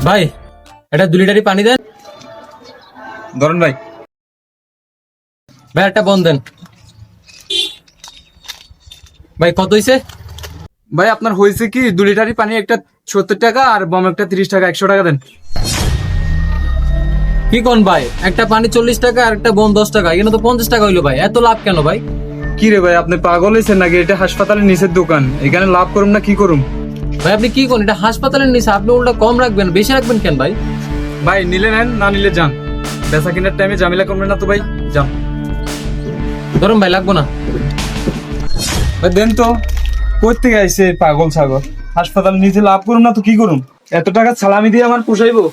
ভাই এটা 2 লিটারই পানি দেন। ধরেন ভাই। ভাই একটা বন দেন। ভাই কত হইছে? ভাই আপনার হয়েছে কি 2 লিটারই পানি একটা 70 টাকা আর বম একটা 30 টাকা, 100 টাকা দেন। কি কোন ভাই, একটা পানি 40 টাকা আর একটা বন 10 টাকা, এখানে তো 50 টাকা হইলো ভাই, এত লাভ কেন ভাই? কি রে ভাই, আপনি পাগল হয়েছেন নাকি? এটা হাসপাতালের নিচের দোকান, এখানে লাভ করুম না কি করুম? ভাই আপনি কি কোন, এটা হাসপাতালের নিচে, আপনি উল্টা কম রাখবেন, বেশি রাখবেন কেন ভাই? ভাই নিলে নেন, না নিলে যান। বেচা কিনার টাইমে ঝামেলা করবেন না তো ভাই, যান। ধরুন ভাই, লাগবো না। ভাই দেন তো। কই থেকে আইছে পাগল ছাগল? হাসপাতাল নিজে লাভ করুম না তো কি করুম? এত টাকা সালামি দিয়ে আমার পোষাইবো?